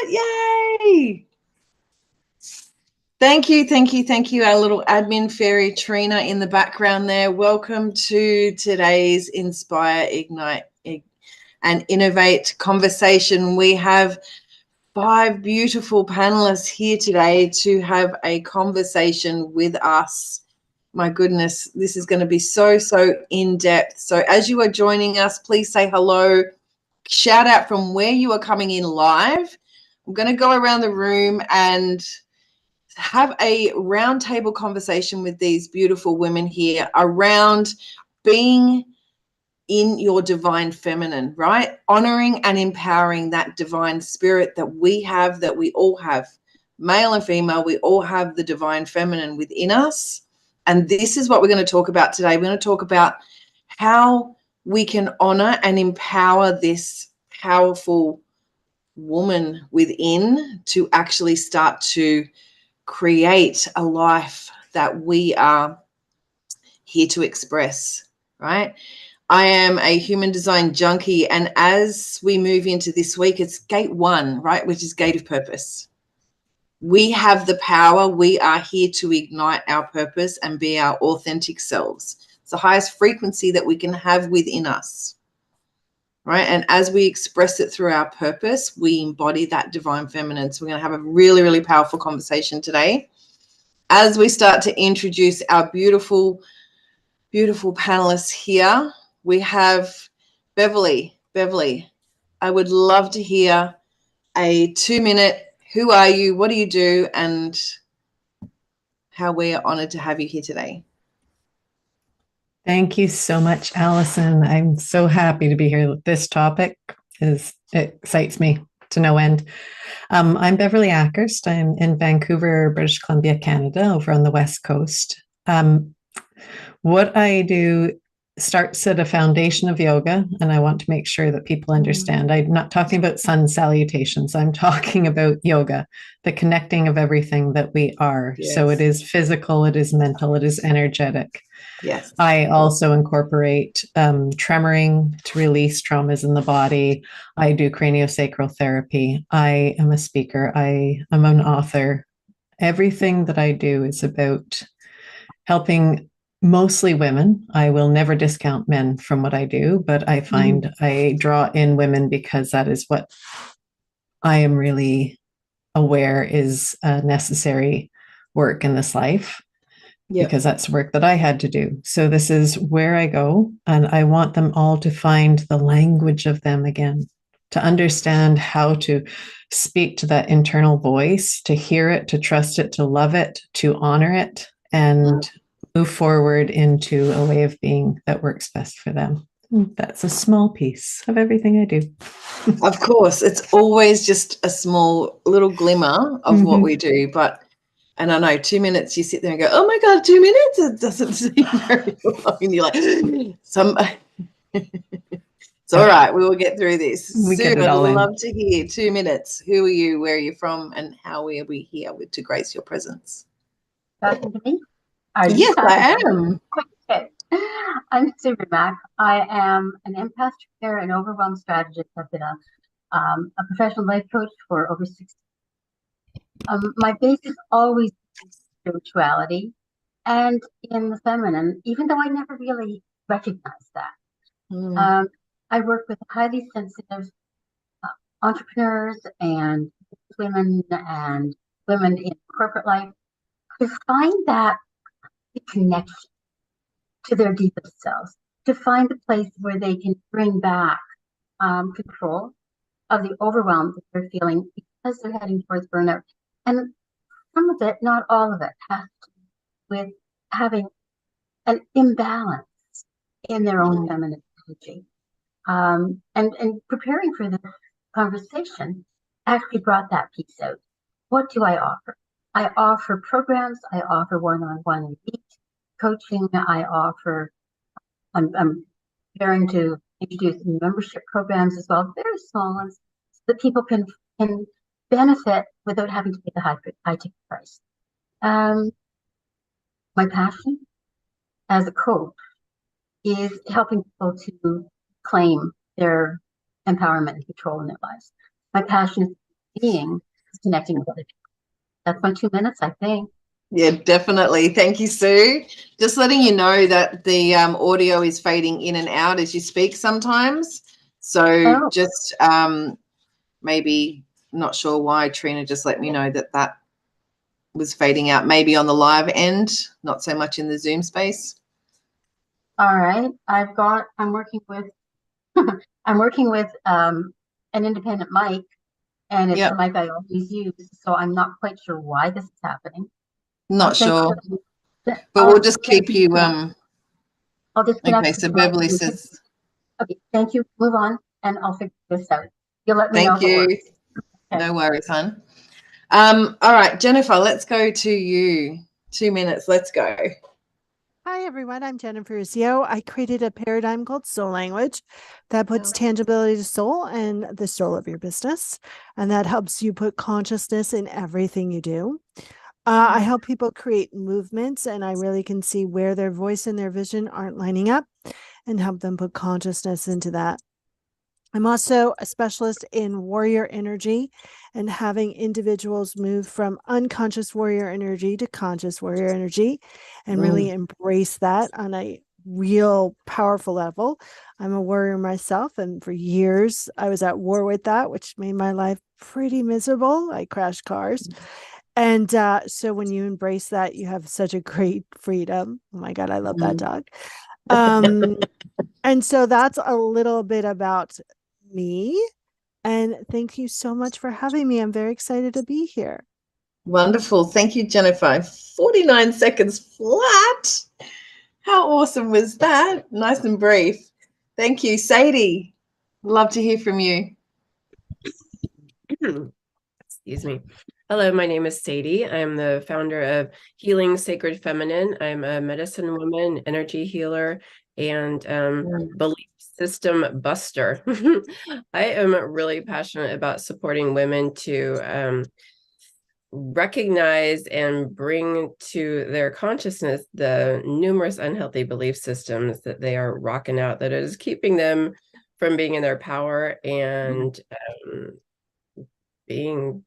that. Yay. Thank you, thank you, thank you. Our little admin fairy Trina in the background there. Welcome to today's Inspire, Ignite, and Innovate conversation. We have 5 beautiful panelists here today to have a conversation with us. My goodness, this is going to be so in-depth. So as you are joining us, please say hello. Shout out from where you are coming in live. I'm going to go around the room and have a roundtable conversation with these beautiful women here around being in your divine feminine, right? Honoring and empowering that divine spirit that we have, that we all have, male and female, we all have the divine feminine within us. And this is what we're going to talk about today. We're going to talk about how we can honor and empower this powerful woman within to actually start to create a life that we are here to express, right? I am a human design junkie, and as we move into this week, it's gate 1, right, which is gate of purpose. We have the power. We are here to ignite our purpose and be our authentic selves. It's the highest frequency that we can have within us, right? And as we express it through our purpose, we embody that divine feminine. So we're going to have a really powerful conversation today as we start to introduce our beautiful panelists here. We have Beverly. Beverly, I would love to hear a 2-minute, who are you, what do you do, and how we are honored to have you here today. Thank you so much, Allison. I'm so happy to be here. This topic it excites me to no end. I'm Beverly Akhurst. I'm in Vancouver, British Columbia, Canada, over on the West Coast. What I do starts at a foundation of yoga, and I want to make sure that people understand. I'm not talking about sun salutations. I'm talking about yoga, the connecting of everything that we are. Yes. So it is physical, it is mental, it is energetic. Yes. I also incorporate tremoring to release traumas in the body. I do craniosacral therapy. I am a speaker. I am an author. Everything that I do is about helping mostly women. I will never discount men from what I do, but I find I draw in women because that is what I am really aware is necessary work in this life. Yep. Because that's work that I had to do. So this is where I go, and I want them all to find the language of them again, to understand how to speak to that internal voice, to hear it, to trust it, to love it, to honor it, and move forward into a way of being that works best for them. That's a small piece of everything I do. Of course, it's always just a small little glimmer of what we do, and I know 2 minutes, you sit there and go, oh my God, 2 minutes? It doesn't seem very long. And you're like, it's all right, we will get through this. Sue, I'd love to hear 2 minutes. Who are you, where are you from, and how are we here to grace your presence? Talking to me? Yes, I am. Okay. I'm Sue Rumack. I am an empath trainer and overwhelm strategist. I've been a professional life coach for over 60 years. My base is always spirituality and in the feminine, even though I never really recognized that. I work with highly sensitive entrepreneurs and women in corporate life to find that connection to their deepest selves, to find a place where they can bring back control of the overwhelm that they're feeling because they're heading towards burnout. And some of it, not all of it, has to do with having an imbalance in their own feminine energy. And preparing for this conversation actually brought that piece out. What do I offer? I offer programs. I offer one-on-one elite coaching. I'm preparing to introduce membership programs as well, very small ones, so that people can benefit without having to pay the high ticket price. My passion as a coach is helping people to claim their empowerment and control in their lives. My passion is being is connecting with other people. That's my 2 minutes, I think. Yeah, definitely. Thank you, Sue. Just letting you know that the audio is fading in and out as you speak sometimes. So just maybe, not sure why, Trina just let me know that that was fading out, maybe on the live end, not so much in the Zoom space. All right. I'm working with an independent mic, and it's the mic I always use, so I'm not quite sure why this is happening. Not sure. But we'll just keep you I'll disconnect. Okay, so Beverly says, okay, thank you. Move on, and I'll figure this out. You'll let me know. Thank you. Okay. No worries, hon. All right, Jennifer, let's go to you. 2 minutes. Let's go. Hi, everyone. I'm Jennifer Urezzio. I created a paradigm called Soul Language that puts tangibility to soul and the soul of your business. And that helps you put consciousness in everything you do. I help people create movements, and I really can see where their voice and their vision aren't lining up and help them put consciousness into that. I'm also a specialist in warrior energy and having individuals move from unconscious warrior energy to conscious warrior energy and really embrace that on a real powerful level. I'm a warrior myself, and for years I was at war with that, which made my life pretty miserable. I crashed cars. And so when you embrace that, you have such a great freedom. Oh my God, I love that dog. And so that's a little bit about me. And thank you so much for having me. I'm very excited to be here. Wonderful. Thank you, Jennifer. 49 seconds flat. How awesome was that? Nice and brief. Thank you. Saidi, love to hear from you. Excuse me. Hello, my name is Saidi. I'm the founder of Healing Sacred Feminine. I'm a medicine woman, energy healer, and belief system buster. I am really passionate about supporting women to recognize and bring to their consciousness the numerous unhealthy belief systems that they are rocking out that is keeping them from being in their power and being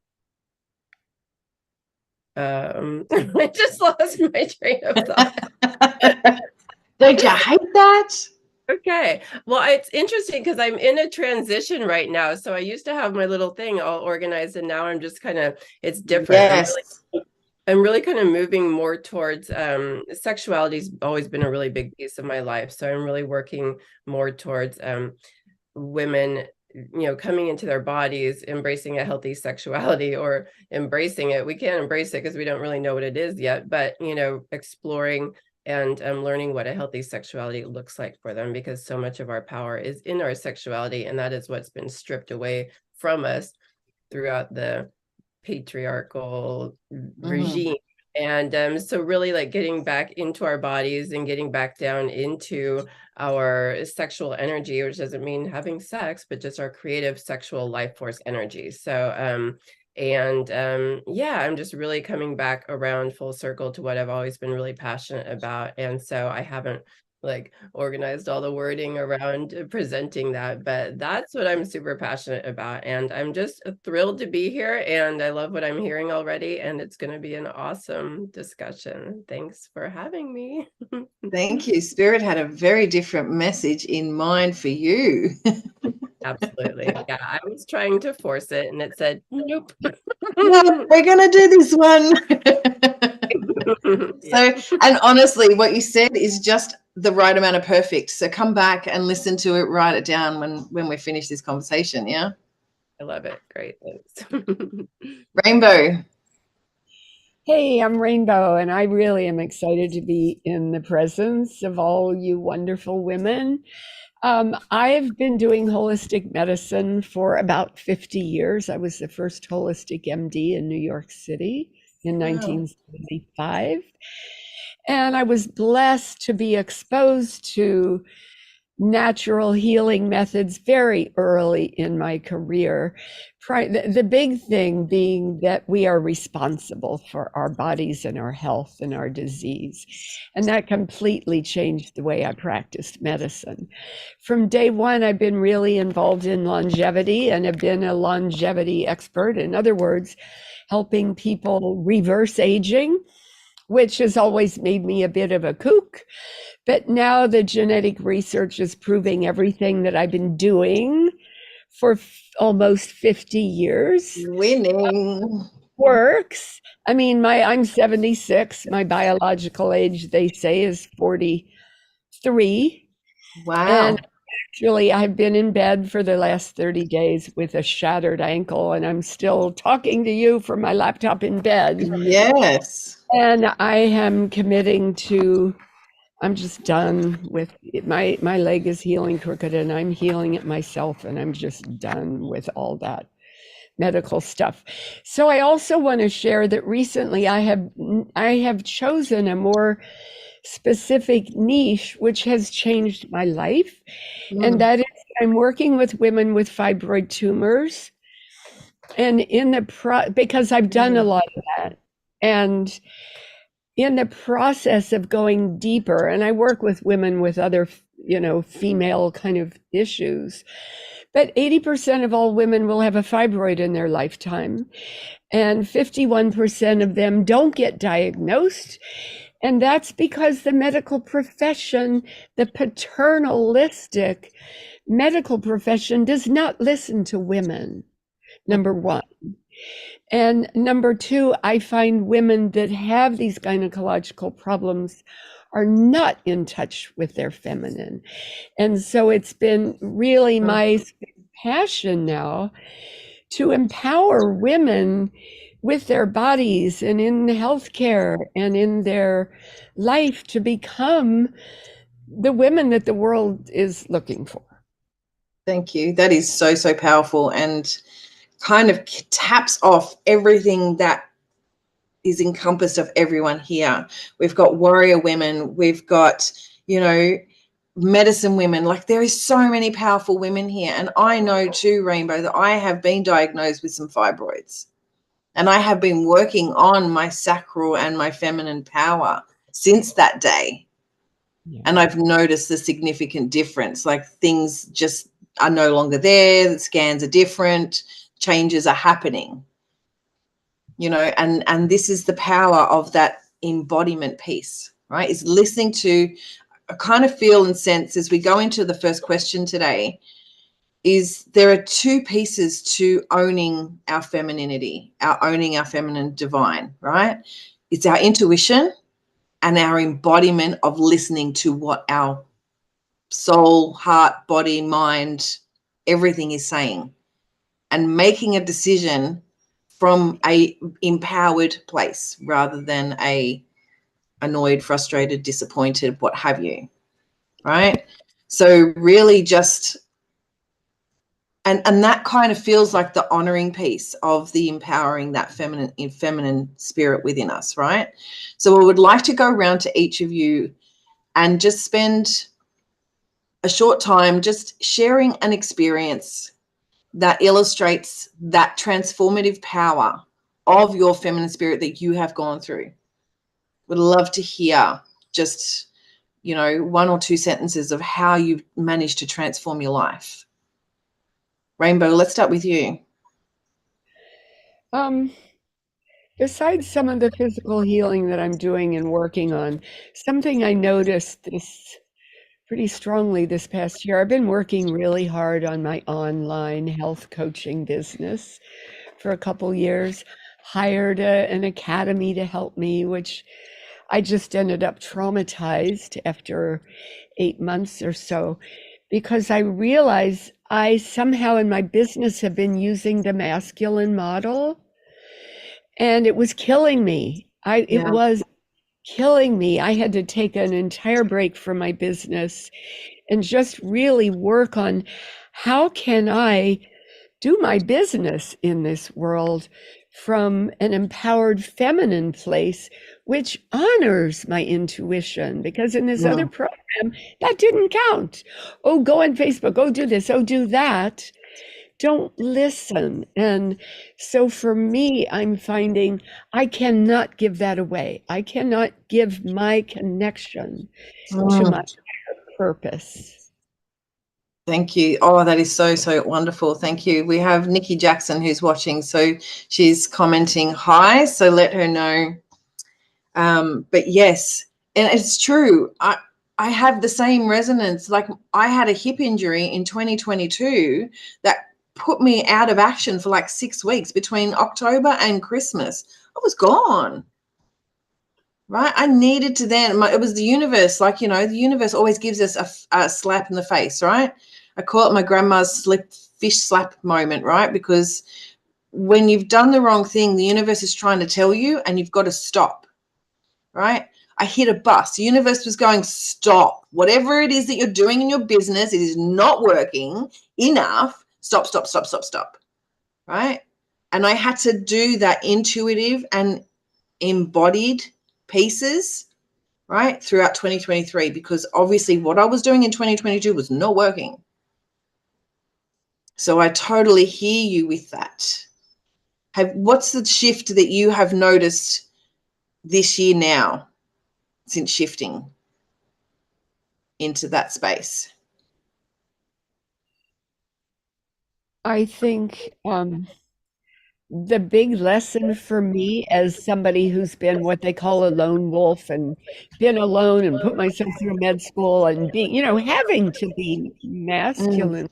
I just lost my train of thought. Don't you hate that? Okay. Well, it's interesting because I'm in a transition right now. So I used to have my little thing all organized, and now I'm just kind of, it's different. Yes. I'm really kind of moving more towards sexuality's always been a really big piece of my life. So I'm really working more towards women, coming into their bodies, embracing a healthy sexuality, or embracing it. We can't embrace it because we don't really know what it is yet, but, exploring and learning what a healthy sexuality looks like for them, because so much of our power is in our sexuality. And that is what's been stripped away from us throughout the patriarchal regime. And so really like getting back into our bodies and getting back down into our sexual energy, which doesn't mean having sex, but just our creative sexual life force energy. So yeah, I'm just really coming back around full circle to what I've always been really passionate about. And so I haven't organized all the wording around presenting that, but that's what I'm super passionate about. And I'm just thrilled to be here, and I love what I'm hearing already, and it's going to be an awesome discussion. Thanks for having me. Thank you. Spirit had a very different message in mind for you. Absolutely. Yeah, I was trying to force it and it said, nope. No, we're going to do this one. So, and honestly, what you said is just the right amount of perfect. So come back and listen to it, write it down when we finish this conversation. Yeah. I love it. Great. Thanks. Rainbow. Hey, I'm Rainbow, and I really am excited to be in the presence of all you wonderful women. I've been doing holistic medicine for about 50 years. I was the first holistic MD in New York City in 1975. And I was blessed to be exposed to natural healing methods very early in my career. The big thing being that we are responsible for our bodies and our health and our disease. And that completely changed the way I practiced medicine. From day one, I've been really involved in longevity and have been a longevity expert. In other words, helping people reverse aging, which has always made me a bit of a kook. But now the genetic research is proving everything that I've been doing for almost 50 years. Winning. Works. I mean, I'm 76. My biological age, they say, is 43. Wow. And actually, I've been in bed for the last 30 days with a shattered ankle, and I'm still talking to you from my laptop in bed. Yes. And I am committing to, I'm just done with it. My leg is healing crooked and I'm healing it myself, and I'm just done with all that medical stuff. So I also want to share that recently I have chosen a more specific niche which has changed my life. And that is, I'm working with women with fibroid tumors, and because I've done a lot of that, and in the process of going deeper, and I work with women with other, female kind of issues, but 80% of all women will have a fibroid in their lifetime, and 51% of them don't get diagnosed. And that's because the medical profession, the paternalistic medical profession, does not listen to women, number one. And number two, I find women that have these gynecological problems are not in touch with their feminine. And so it's been really my passion now to empower women with their bodies and in healthcare and in their life to become the women that the world is looking for. Thank you. That is so, so powerful, and kind of taps off everything that is encompassed of everyone here. We've got warrior women, we've got, medicine women. Like, there is so many powerful women here. And I know too, Rainbow, that I have been diagnosed with some fibroids, and I have been working on my sacral and my feminine power since that day. Yeah. And I've noticed the significant difference. Like, things just are no longer there. The scans are different. Changes are happening, and this is the power of that embodiment piece, right? Is listening to a kind of feel and sense as we go into the first question today. Is there are two pieces to owning our femininity, owning our feminine divine, right? It's our intuition and our embodiment of listening to what our soul, heart, body, mind, everything is saying, and making a decision from a empowered place rather than a annoyed, frustrated, disappointed, what have you, right? So really just, and that kind of feels like the honoring piece of the empowering that feminine spirit within us, right? So I would like to go around to each of you and just spend a short time just sharing an experience that illustrates that transformative power of your feminine spirit that you have gone through. Would love to hear just, one or two sentences of how you've managed to transform your life. Rainbow, let's start with you. Besides some of the physical healing that I'm doing and working on, something I noticed pretty strongly this past year, I've been working really hard on my online health coaching business for a couple years, hired an academy to help me, which I just ended up traumatized after 8 months or so, because I realized I somehow in my business have been using the masculine model, and it was killing me. It was killing me. I had to take an entire break from my business and just really work on how can I do my business in this world from an empowered feminine place, which honors my intuition. Because in this other program, Instagram. That didn't count. Oh, go on Facebook. Oh, do this. Oh, do that. Don't listen. And so for me, I'm finding I cannot give that away. I cannot give my connection to my purpose. Thank you. Oh, that is so, so wonderful. Thank you. We have Nikki Jackson who's watching. So she's commenting hi. So let her know. But yes, and it's true. I have the same resonance. Like I had a hip injury in 2022 that put me out of action for like 6 weeks between October and Christmas. I was gone. Right. I needed to then, it was the universe. Like, you know, the universe always gives us a slap in the face, right? I call it my grandma's fish slap moment, right? Because when you've done the wrong thing, the universe is trying to tell you and you've got to stop, right? I hit a bus. The universe was going, stop. Whatever it is that you're doing in your business, it is not working enough. Stop, stop, stop, stop, stop, right? And I had to do that intuitive and embodied pieces, right, throughout 2023, because obviously what I was doing in 2022 was not working. So I totally hear you with that. What's the shift that you have noticed this year now since shifting into that space? I think the big lesson for me as somebody who's been what they call a lone wolf and been alone and put myself through med school and being, you know, having to be masculine.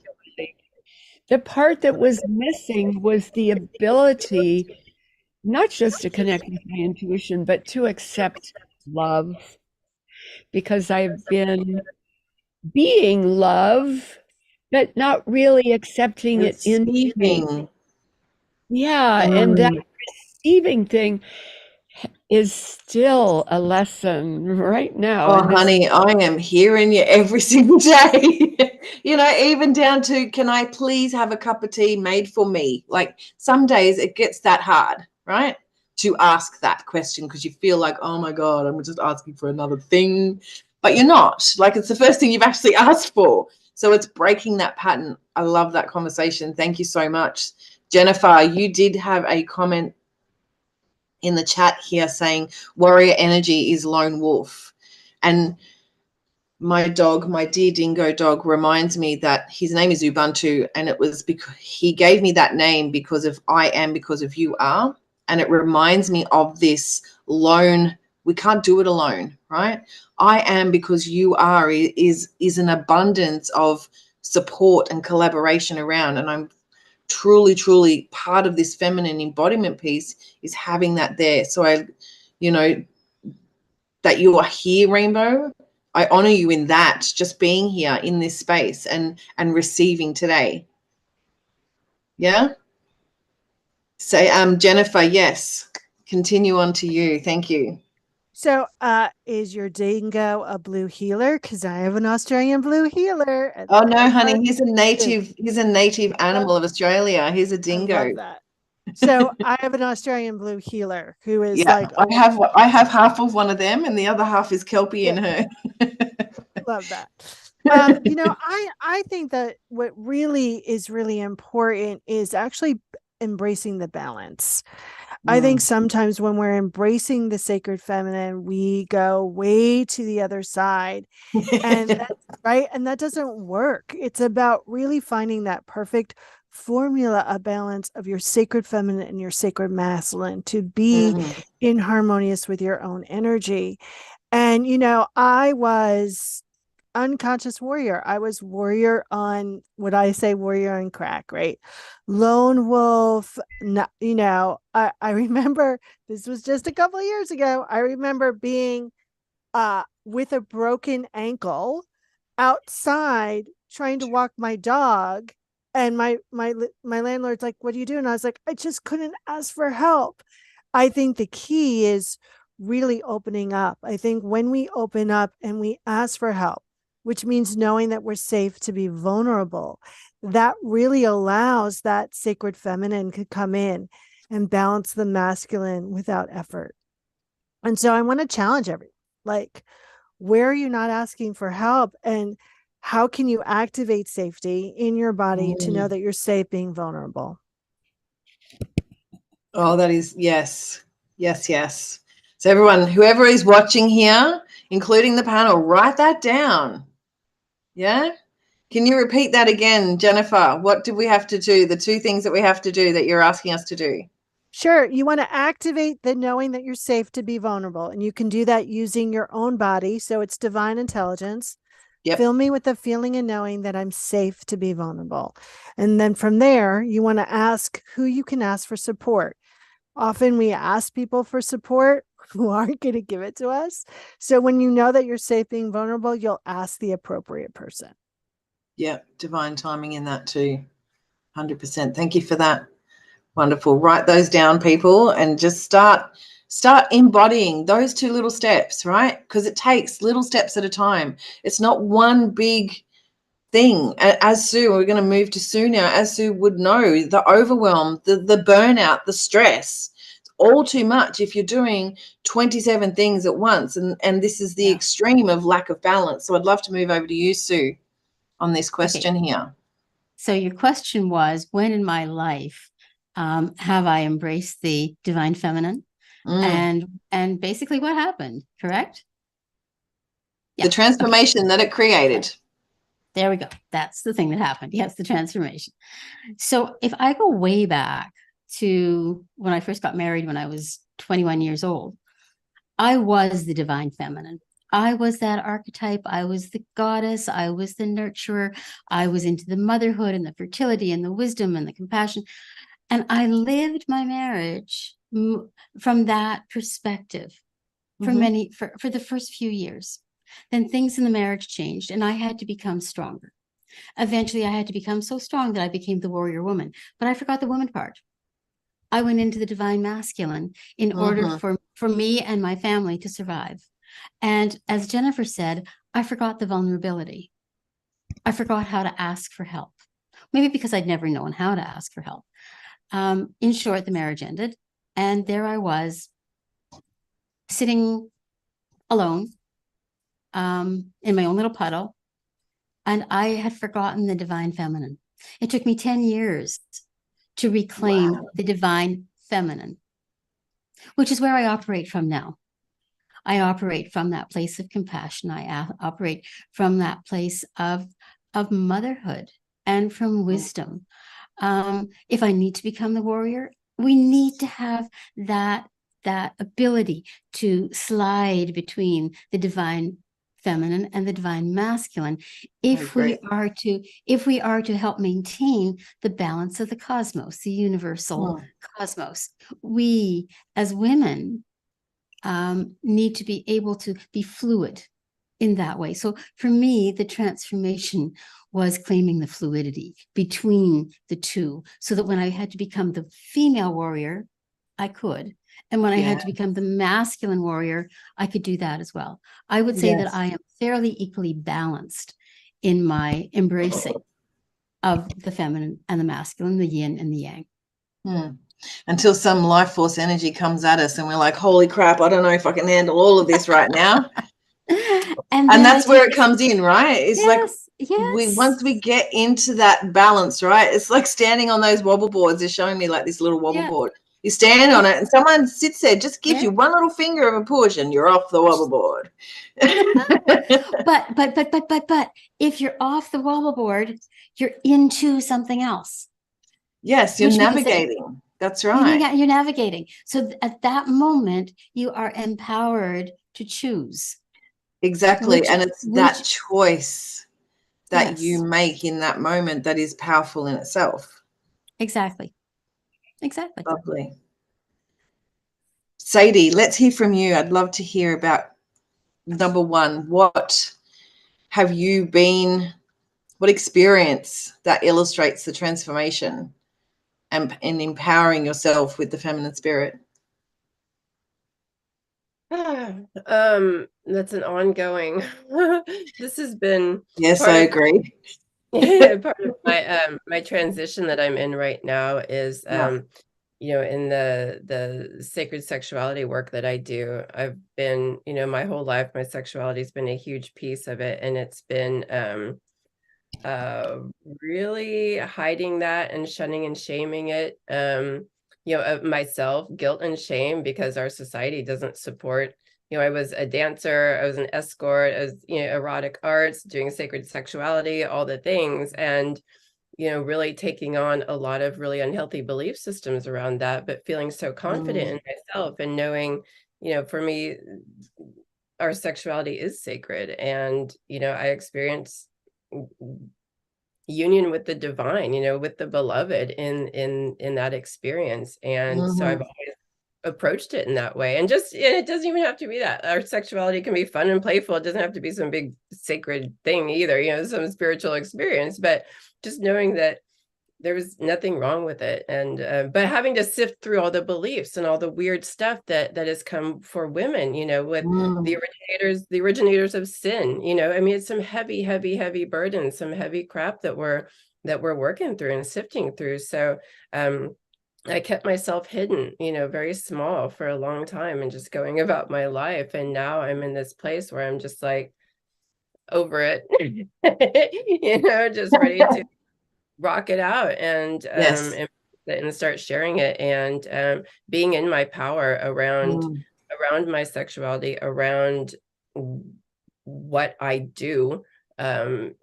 The part that was missing was the ability not just to connect with my intuition, but to accept love, because I've been being love, but not really accepting it in me. Yeah, and that receiving thing is still a lesson right now. Oh, honey, I am hearing you every single day. You know, even down to, can I please have a cup of tea made for me? Like some days it gets that hard, right? To ask that question because you feel like, oh my God, I'm just asking for another thing. But you're not. Like it's the first thing you've actually asked for. So it's breaking that pattern. I love that conversation. Thank you so much. Jennifer, you did have a comment in the chat here saying warrior energy is lone wolf. And my dog, my dear dingo dog, reminds me that his name is Ubuntu, and it was because he gave me that name because of I am because of you are. And it reminds me of this lone, we can't do it alone, right? I am because you are is an abundance of support and collaboration around. And I'm truly, truly part of this feminine embodiment piece is having that there. So I, you know, that you are here, Rainbow. I honor you in that, just being here in this space and receiving today. Yeah. So Jennifer, yes. Continue on to you. Thank you. So is your dingo a blue healer? Because I have an Australian blue healer. Oh no, honey, he's a native animal of Australia. He's a dingo. I love that. So I have an Australian blue healer who is like I have half of one of them and the other half is Kelpie in her. Love that. You know, I think that what really is really important is actually embracing the balance. I think sometimes when we're embracing the sacred feminine, we go way to the other side. And that's right. And that doesn't work. It's about really finding that perfect formula, a balance of your sacred feminine and your sacred masculine to be in harmonious with your own energy. And, you know, I was unconscious warrior. I was warrior on what I say, warrior on crack, right? Lone wolf. You know, I remember this was just a couple of years ago. I remember being with a broken ankle outside trying to walk my dog. And my landlord's like, what do you do? And I was like, I just couldn't ask for help. I think the key is really opening up. I think when we open up and we ask for help, which means knowing that we're safe to be vulnerable, that really allows that sacred feminine to come in and balance the masculine without effort. And so I want to challenge everyone, like, Where are you not asking for help? And how can you activate safety in your body to know that you're safe being vulnerable? Oh, that is, yes. Yes, yes. So everyone, whoever is watching here, including the panel, write that down. Yeah? Can you repeat that again, Jennifer? What do we have to do? The 2 things that we have to do that you're asking us to do. Sure. You want to activate the knowing that you're safe to be vulnerable. And you can do that using your own body. So it's divine intelligence. Yep. Fill me with the feeling and knowing that I'm safe to be vulnerable. And then from there, you want to ask who you can ask for support. Often we ask people for support who aren't going to give it to us. So when you know that you're safe being vulnerable, you'll ask the appropriate person. Yeah, divine timing in that too. 100%. Thank you for that. Wonderful. Write those down, people, and just start embodying those 2 little steps, right? Because it takes little steps at a time. It's not one big thing. As Sue, we're going to move to Sue now, as Sue would know, the overwhelm, the burnout, the stress, it's all too much if you're doing 27 things at once. And this is the extreme of lack of balance. So I'd love to move over to you, Sue, on this question here. So your question was, when in my life have I embraced the divine feminine? And basically what happened, correct? The transformation that it created. There we go. That's the thing that happened. Yes, the transformation. So if I go way back to when I first got married, when I was 21 years old, I was the divine feminine. I was that archetype. I was the goddess. I was the nurturer. I was into the motherhood and the fertility and the wisdom and the compassion. And I lived my marriage from that perspective for the first few years. Then things in the marriage changed and I had to become stronger. Eventually, I had to become so strong that I became the warrior woman, but I forgot the woman part. I went into the divine masculine in order for me and my family to survive. And as Jennifer said, I forgot the vulnerability. I forgot how to ask for help. Maybe because I'd never known how to ask for help. In short, the marriage ended. And there I was sitting alone in my own little puddle. And I had forgotten the divine feminine. It took me 10 years to reclaim the divine feminine, which is where I operate from now. I operate from that place of compassion. I operate from that place of motherhood and from wisdom. If I need to become the warrior, we need to have that ability to slide between the divine feminine and the divine masculine if we are to help maintain the balance of the cosmos, the universal cosmos. We as women need to be able to be fluid in that way. So for me, the transformation was claiming the fluidity between the two, so that when I had to become the female warrior, I could. And when I had to become the masculine warrior, I could do that as well. I would say that I am fairly equally balanced in my embracing of the feminine and the masculine, the yin and the yang. Until some life force energy comes at us and we're like, holy crap, I don't know if I can handle all of this right now. and that's where it comes in, right? It's once we get into that balance, right? It's like standing on those wobble boards. They're showing me like this little wobble board. You stand on it and someone sits there, just gives you one little finger of a push and you're off the wobble board. But if you're off the wobble board, you're into something else. Yes, you're navigating. That's right. You're navigating. So at that moment, you are empowered to choose. Exactly. And it's that choice that you make in that moment that is powerful in itself. Exactly. Lovely. Saidi, let's hear from you. I'd love to hear about number one. What experience that illustrates the transformation and empowering yourself with the feminine spirit? That's an ongoing. This has been. Yes, I agree. Part of my my transition that I'm in right now is in the sacred sexuality work that I do, I've been, my whole life, my sexuality has been a huge piece of it. And it's been really hiding that and shunning and shaming it, of myself, guilt and shame, because our society doesn't support. I was a dancer, I was an escort, I was, erotic arts, doing sacred sexuality, all the things. And, really taking on a lot of really unhealthy belief systems around that, but feeling so confident in myself and knowing, for me, our sexuality is sacred. And, I experience union with the divine, with the beloved in that experience. And so I've always approached it in that way. And it doesn't even have to be that. Our sexuality can be fun and playful. It doesn't have to be some big sacred thing either, some spiritual experience, but just knowing that there was nothing wrong with it. And but having to sift through all the beliefs and all the weird stuff that has come for women, with the originators of sin, I mean, it's some heavy burdens, some heavy crap that we're working through and sifting through. So I kept myself hidden, very small for a long time and just going about my life. And now I'm in this place where I'm just like over it, just ready to rock it out and and start sharing it, and being in my power around my sexuality, around what I do, my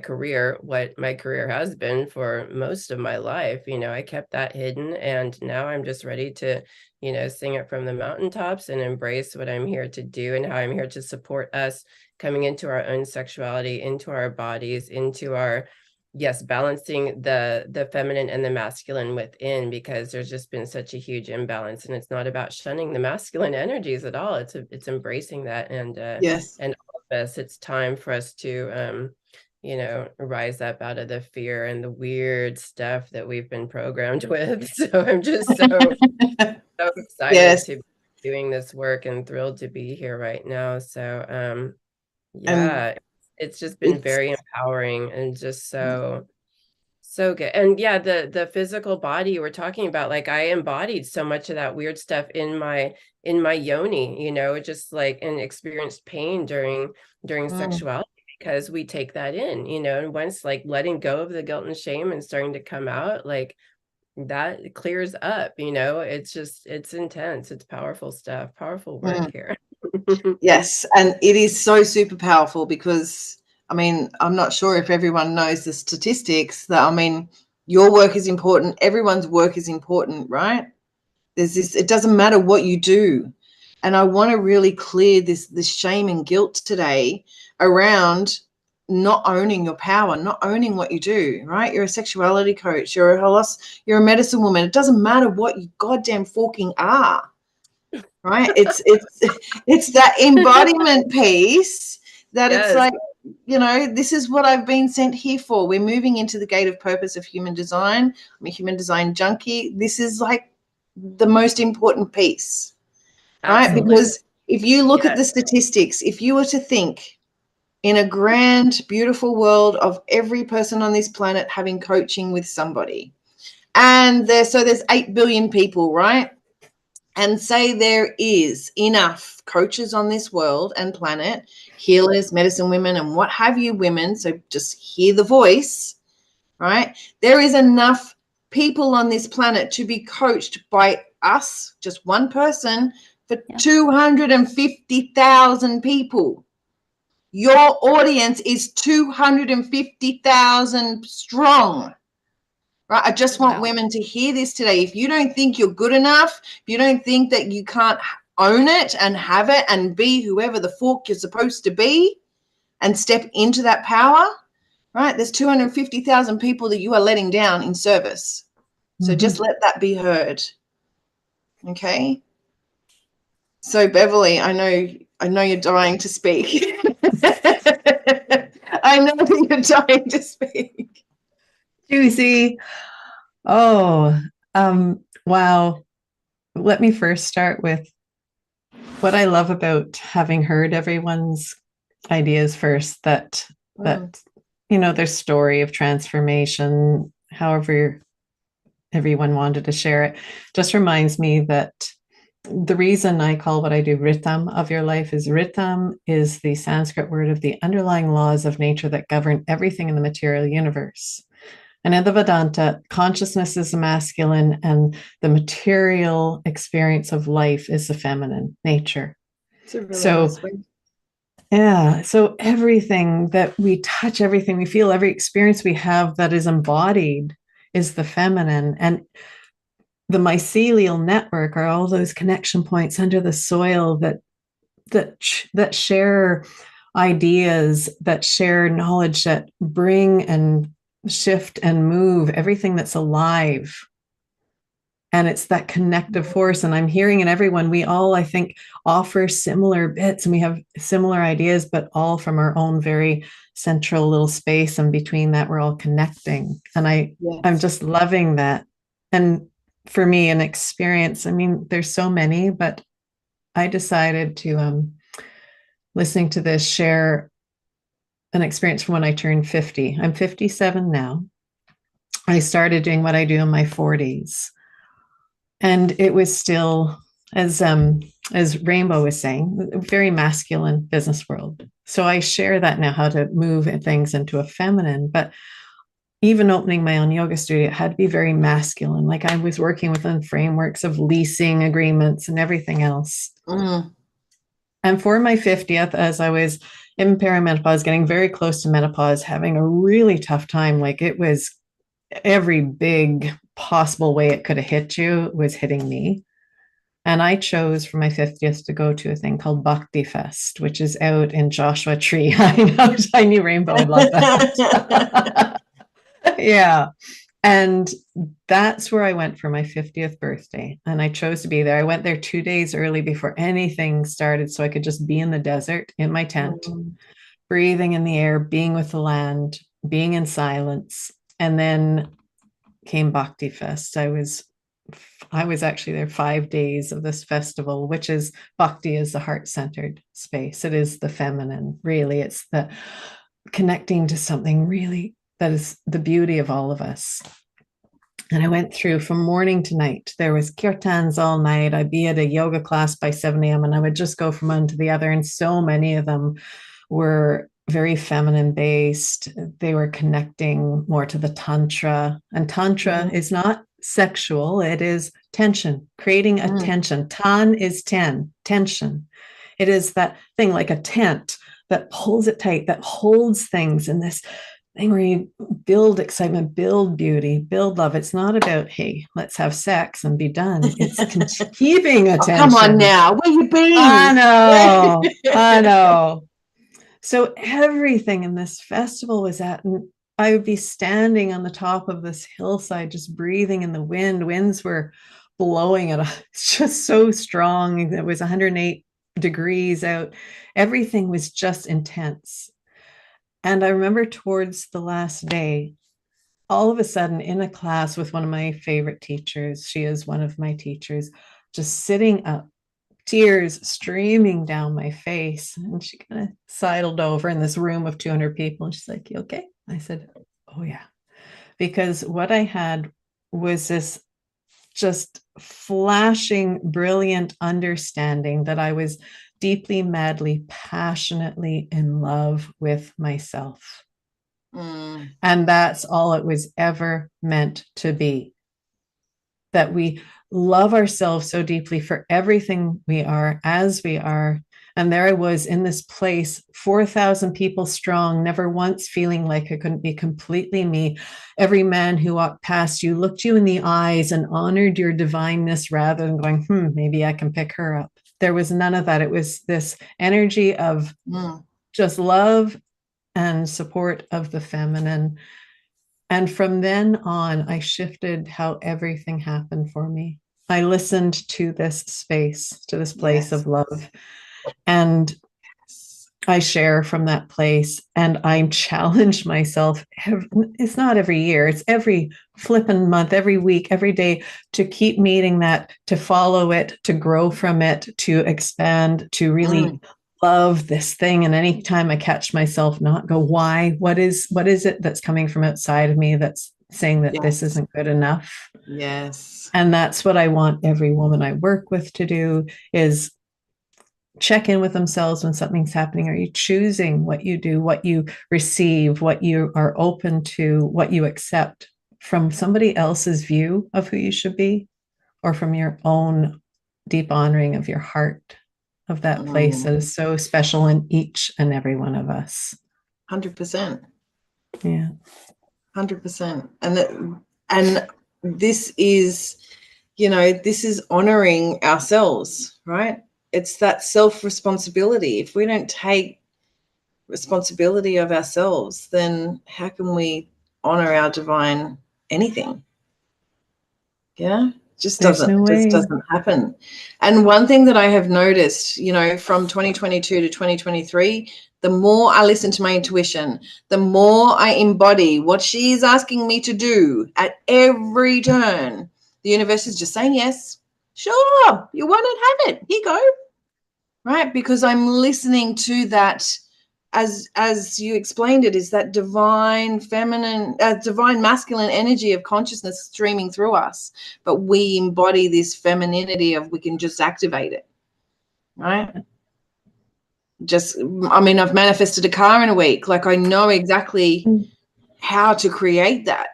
career, what my career has been for most of my life. I kept that hidden, and now I'm just ready to, sing it from the mountaintops and embrace what I'm here to do and how I'm here to support us coming into our own sexuality, into our bodies, into our balancing the feminine and the masculine within, because there's just been such a huge imbalance. And it's not about shunning the masculine energies at all. It's embracing that. And and all of us, it's time for us to rise up out of the fear and the weird stuff that we've been programmed with. So I'm just so excited to be doing this work and thrilled to be here right now. So it's just been very empowering and just so good. And the physical body you were talking about, like I embodied so much of that weird stuff in my yoni, just like, and experienced pain during sexuality, because we take that in, and once like letting go of the guilt and shame and starting to come out, like that clears up, it's intense, it's powerful stuff, powerful work here. Yes, and it is so super powerful, because I mean, I'm not sure if everyone knows the statistics that, I mean, your work is important, everyone's work is important, right? There's this, it doesn't matter what you do. And I want to really clear this shame and guilt today around not owning your power, not owning what you do, right? You're a sexuality coach, you're a medicine woman. It doesn't matter what you goddamn fucking are. Right, it's that embodiment piece that it's like, this is what I've been sent here for. We're moving into the gate of purpose of human design. I'm a human design junkie. This is like the most important piece, right? Because if you look at the statistics, if you were to think in a grand, beautiful world of every person on this planet having coaching with somebody, and there's 8 billion people, right? And say there is enough coaches on this world and planet, healers, medicine women, and what have you women, so just hear the voice, right? There is enough people on this planet to be coached by us, just one person, for 250,000 people. Your audience is 250,000 strong. Right? I just want women to hear this today. If you don't think you're good enough, if you don't think that you can't own it and have it and be whoever the fork you're supposed to be and step into that power, right? There's 250,000 people that you are letting down in service. So just let that be heard. Okay? So Beverly, I know you're dying to speak. I know that you're dying to speak. Juicy. Oh, wow. Let me first start with what I love about having heard everyone's ideas first, that their story of transformation, however everyone wanted to share it. Just reminds me that the reason I call what I do rhythm of your life is rhythm is the Sanskrit word of the underlying laws of nature that govern everything in the material universe. And in the Vedanta, consciousness is the masculine and the material experience of life is the feminine nature. Yeah, so everything that we touch, everything we feel, every experience we have that is embodied is the feminine. And the mycelial network are all those connection points under the soil that share ideas, that share knowledge, that bring and shift and move everything that's alive. And it's that connective force. And I'm hearing in everyone, we all, I think, offer similar bits and we have similar ideas, but all from our own very central little space. And between that, we're all connecting. And I'm just loving that. And for me, an experience, I mean, there's so many, but I decided to, listening to this, share an experience from when I turned 50. I'm 57 now. I started doing what I do in my 40s. And it was still, as Rainbow was saying, a very masculine business world. So I share that now, how to move things into a feminine. But even opening my own yoga studio, it had to be very masculine. Like I was working within frameworks of leasing agreements and everything else. And for my 50th, as I was in perimenopause, getting very close to menopause, having a really tough time, like it was every big possible way it could have hit you was hitting me. And I chose for my 50th to go to a thing called Bhakti Fest, which is out in Joshua Tree. I knew Rainbow would love that. Yeah. And that's where I went for my 50th birthday. And I chose to be there. I went there 2 days early before anything started, so I could just be in the desert in my tent, breathing in the air, being with the land, being in silence. And then came Bhakti Fest. I was actually there 5 days of this festival, which is Bhakti is the heart-centered space. It is the feminine, really. It's the connecting to something really that is the beauty of all of us. And I went through from morning to night. There was kirtans all night. I'd be at a yoga class by 7 a.m. and I would just go from one to the other. And so many of them were very feminine based. They were connecting more to the Tantra. And Tantra is not sexual. It is tension, creating a tension. Tan is tension. It is that thing like a tent that pulls it tight, that holds things in this thing where you build excitement, build beauty, build love. It's not about, hey, let's have sex and be done. It's keeping attention. Come on now, where you been? I know. So everything in this festival was at, and I would be standing on the top of this hillside, just breathing in the wind. Winds were blowing it's just so strong. It was 108 degrees out. Everything was just intense. And I remember towards the last day, all of a sudden in a class with one of my favorite teachers, she is one of my teachers, just sitting up, tears streaming down my face. And she kind of sidled over in this room of 200 people. And she's like, you okay? I said, oh yeah. Because what I had was this just flashing, brilliant understanding that I was deeply, madly, passionately in love with myself. And that's all it was ever meant to be. That we love ourselves so deeply for everything we are, as we are. And there I was in this place, 4,000 people strong, never once feeling like I couldn't be completely me. Every man who walked past you looked you in the eyes and honored your divineness rather than going, maybe I can pick her up. There was none of that. It was this energy of just love and support of the feminine. And from then on, I shifted how everything happened for me. I listened to this space, to this place of love. And I share from that place, and I challenge myself. It's not every year, it's every flipping month, every week, every day, to keep meeting that, to follow it, to grow from it, to expand, to really love this thing. And anytime I catch myself not go, why? What is it that's coming from outside of me that's saying that this isn't good enough? Yes. And that's what I want every woman I work with to do, is check in with themselves when something's happening. Are you choosing what you do, what you receive, what you are open to, what you accept from somebody else's view of who you should be, or from your own deep honoring of your heart, of that place that is so special in each and every one of us? 100%. Yeah. 100%. And this is, you know, this is honoring ourselves, right? It's that self-responsibility. If we don't take responsibility of ourselves, then how can we honor our divine anything? Yeah, just There's no way. just doesn't happen. And one thing that I have noticed, you know, from 2022 to 2023, the more I listen to my intuition, the more I embody what she is asking me to do at every turn. The universe is just saying yes. Sure, you want it, have it. Here you go. Right? Because I'm listening to that, as you explained it, is that divine feminine, divine masculine energy of consciousness streaming through us. But we embody this femininity of we can just activate it. Right? I mean, I've manifested a car in a week. Like, I know exactly how to create that.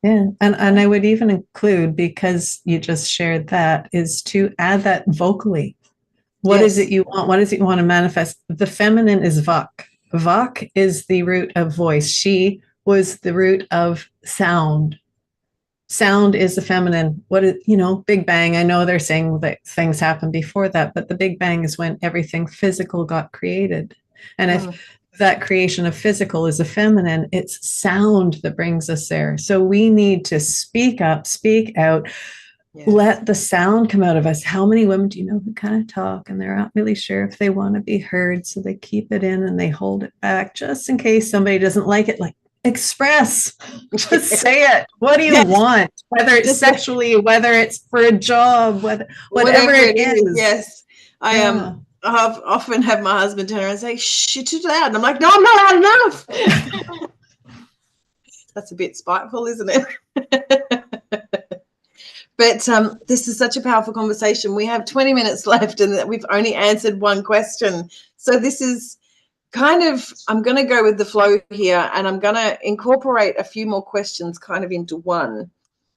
Yeah. And I would even include, because you just shared that, is to add that vocally. What is it you want? What is it you want to manifest? The feminine is Vak. Vak is the root of voice. She was the root of sound. Sound is the feminine. What is, you know, Big Bang. I know they're saying that things happened before that, but the Big Bang is when everything physical got created. And if that creation of physical is a feminine, it's sound that brings us there. So we need to speak up, speak out. Yes. Let the sound come out of us. How many women do you know who kind of talk and they're not really sure if they want to be heard, so they keep it in and they hold it back just in case somebody doesn't like it? Like, express, just say it. What do you want? Whether it's sexually, whether it's for a job, whatever it is. Yes, I've often had my husband turn around and say, "Shh, you're too loud," and I'm like, "No, I'm not loud enough." That's a bit spiteful, isn't it? But this is such a powerful conversation. We have 20 minutes left and we've only answered one question. So this is kind of, I'm going to go with the flow here, and I'm going to incorporate a few more questions kind of into one,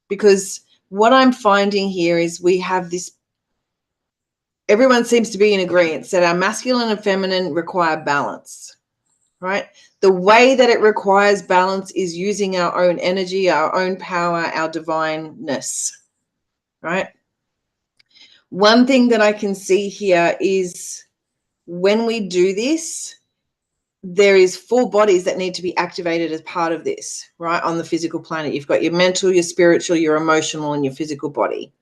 because what I'm finding here is we have this, everyone seems to be in agreement that our masculine and feminine require balance, right? The way that it requires balance is using our own energy, our own power, our divineness. Right. One thing that I can see here is when we do this, there is 4 bodies that need to be activated as part of this, right? On the physical planet, you've got your mental, your spiritual, your emotional, and your physical body.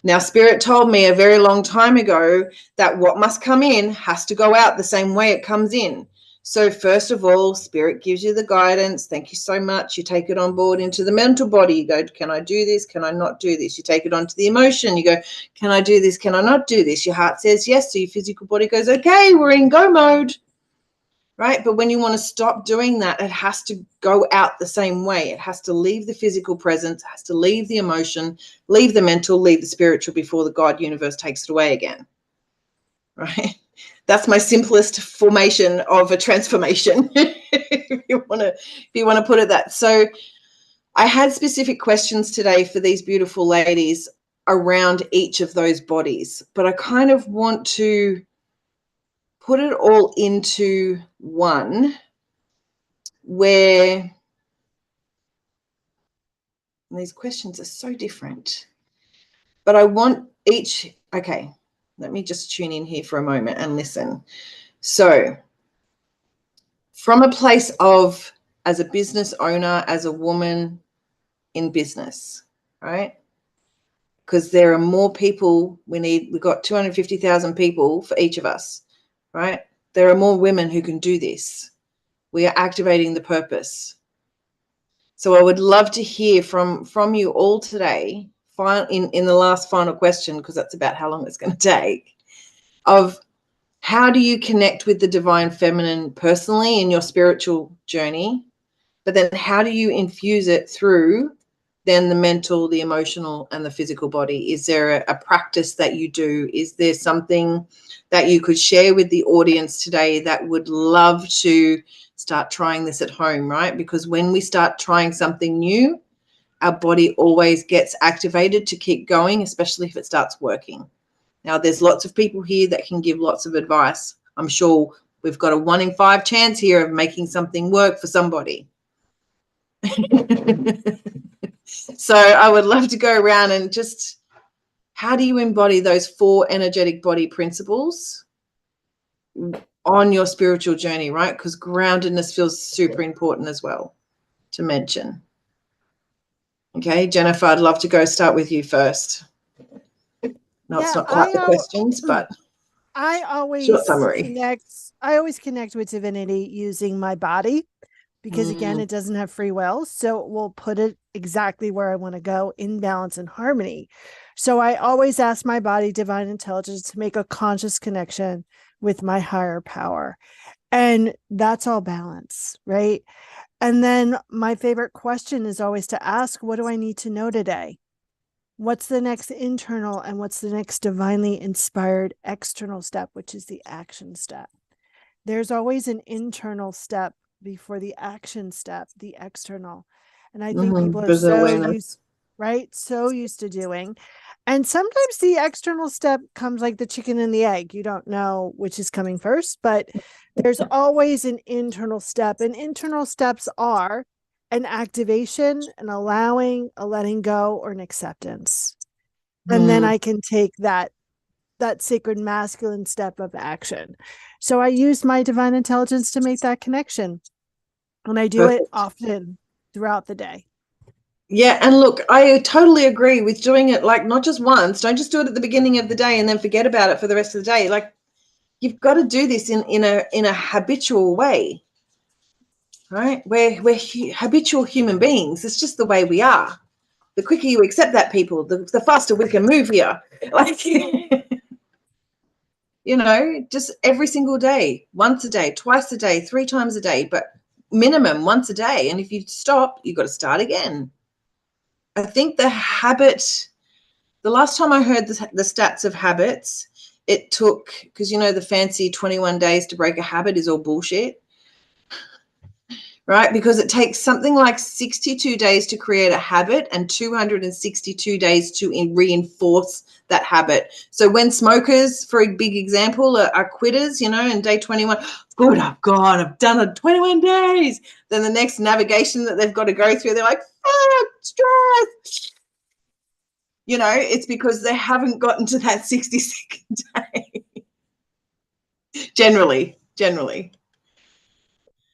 Now, Spirit told me a very long time ago that what must come in has to go out the same way it comes in. So first of all, Spirit gives you the guidance. Thank you so much. You take it on board into the mental body. You go, can I do this? Can I not do this? You take it onto the emotion. You go, can I do this? Can I not do this? Your heart says yes. So your physical body goes, okay, we're in go mode. Right? But when you want to stop doing that, it has to go out the same way. It has to leave the physical presence, it has to leave the emotion, leave the mental, leave the spiritual before the God universe takes it away again. Right? That's my simplest formation of a transformation, if you want to put it that. So I had specific questions today for these beautiful ladies around each of those bodies, but I kind of want to put it all into one where these questions are so different, but I want each, okay, let me just tune in here for a moment and listen. So from a place of, as a business owner, as a woman in business, right? Because there are more people we've got 250,000 people for each of us, right? There are more women who can do this. We are activating the purpose. So I would love to hear from you all today, in the last final question, because that's about how long it's going to take, of how do you connect with the divine feminine personally in your spiritual journey? But then how do you infuse it through then the mental, the emotional, and the physical body. Is there a practice that you do? Is there something that you could share with the audience today that would love to start trying this at home, right? Because when we start trying something new, our body always gets activated to keep going, especially if it starts working. Now, there's lots of people here that can give lots of advice. I'm sure we've got a 1 in 5 chance here of making something work for somebody. So I would love to go around and just, how do you embody those 4 energetic body principles on your spiritual journey, right? Because groundedness feels super important as well to mention. Okay, Jennifer, I'd love to go start with you first. No, it's not quite the questions, but I always short summary. connect with divinity using my body, because again, it doesn't have free will. So we'll put it exactly where I want to go, in balance and harmony. So I always ask my body, divine intelligence, to make a conscious connection with my higher power. And that's all balance, right? And then my favorite question is always to ask, what do I need to know today? What's the next internal and what's the next divinely inspired external step, which is the action step? There's always an internal step before the action step, the external. And I think people are so used to doing. And sometimes the external step comes like the chicken and the egg. You don't know which is coming first, but there's always an internal step. And internal steps are an activation, an allowing, a letting go, or an acceptance. And then I can take that sacred masculine step of action. So I use my divine intelligence to make that connection. And I do it often throughout the day. Yeah, and look, I totally agree with doing it, like, not just once. Don't just do it at the beginning of the day and then forget about it for the rest of the day. Like, you've got to do this in a habitual way, right? We're habitual human beings. It's just the way we are. The quicker you accept that, people, the faster we can move here. Like, you know, just every single day, once a day, twice a day, 3 times a day, but minimum once a day. And if you stop, you've got to start again. I think the last time I heard the stats of habits, it took, because, you know, the fancy 21 days to break a habit is all bullshit, right? Because it takes something like 62 days to create a habit and 262 days to reinforce that habit. So when smokers, for a big example, are quitters, you know, and day 21, good, I've done it 21 days. Then the next navigation that they've got to go through, they're like, fuck, stress. You know, it's because they haven't gotten to that 62nd day. Generally.